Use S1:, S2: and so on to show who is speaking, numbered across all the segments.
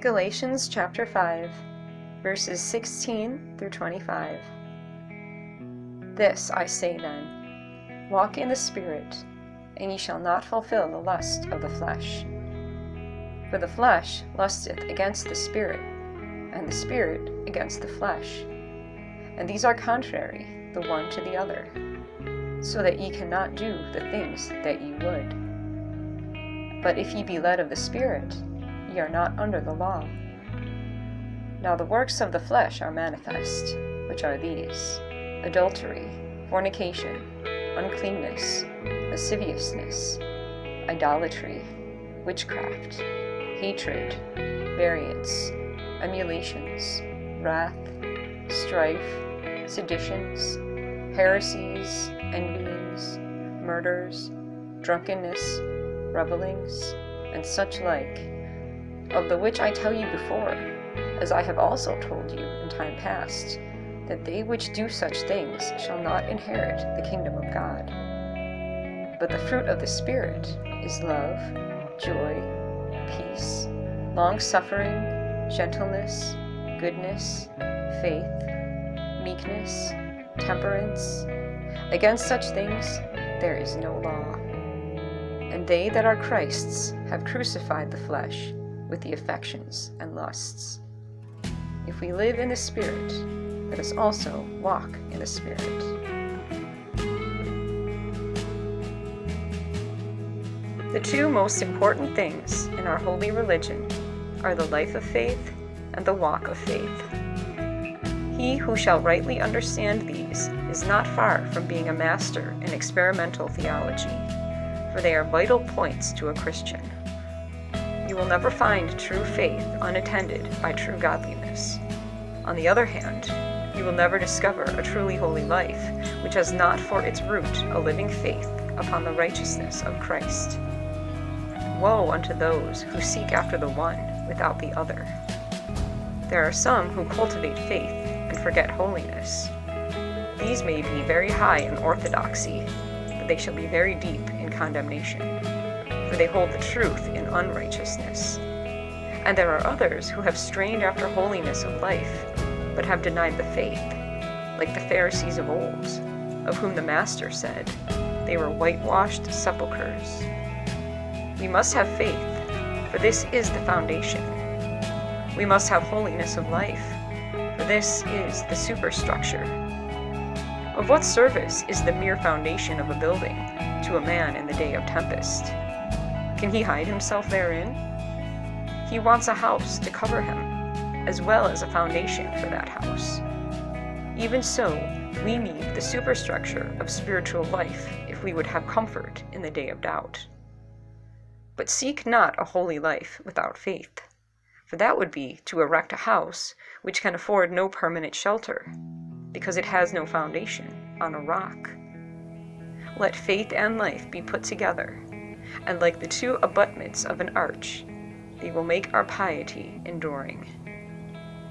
S1: Galatians chapter 5, verses 16 through 25. This I say then, walk in the Spirit, and ye shall not fulfil the lust of the flesh. For the flesh lusteth against the Spirit, and the Spirit against the flesh. And these are contrary the one to the other, so that ye cannot do the things that ye would. But if ye be led of the Spirit, ye are not under the law. Now the works of the flesh are manifest, which are these: adultery, fornication, uncleanness, lasciviousness, idolatry, witchcraft, hatred, variance, emulations, wrath, strife, seditions, heresies, envyings, murders, drunkenness, revellings, and such like, of the which I tell you before, as I have also told you in time past, that they which do such things shall not inherit the kingdom of God. But the fruit of the Spirit is love, joy, peace, longsuffering, gentleness, goodness, faith, meekness, temperance. Against such things there is no law. And they that are Christ's have crucified the flesh with the affections and lusts. If we live in the Spirit, let us also walk in the Spirit. The two most important things in our holy religion are the life of faith and the walk of faith. He who shall rightly understand these is not far from being a master in experimental theology, for they are vital points to a Christian. You will never find true faith unattended by true godliness. On the other hand, you will never discover a truly holy life which has not for its root a living faith upon the righteousness of Christ. Woe unto those who seek after the one without the other. There are some who cultivate faith and forget holiness. These may be very high in orthodoxy, but they shall be very deep in condemnation, for they hold the truth in unrighteousness. And there are others who have strained after holiness of life, but have denied the faith, like the Pharisees of old, of whom the Master said, they were whitewashed sepulchres. We must have faith, for this is the foundation. We must have holiness of life, for this is the superstructure. Of what service is the mere foundation of a building to a man in the day of tempest? Can he hide himself therein? He wants a house to cover him, as well as a foundation for that house. Even so, we need the superstructure of spiritual life if we would have comfort in the day of doubt. But seek not a holy life without faith, for that would be to erect a house which can afford no permanent shelter, because it has no foundation on a rock. Let faith and life be put together, and like the two abutments of an arch, they will make our piety enduring.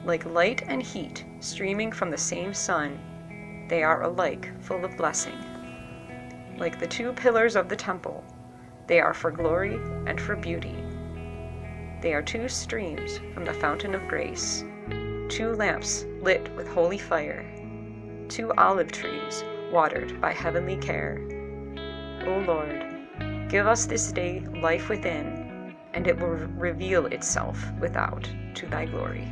S1: Like light and heat streaming from the same sun, they are alike full of blessing. Like the two pillars of the temple, they are for glory and for beauty. They are two streams from the fountain of grace, two lamps lit with holy fire, two olive trees watered by heavenly care. O Lord, give us this day life within, and it will reveal itself without to thy glory.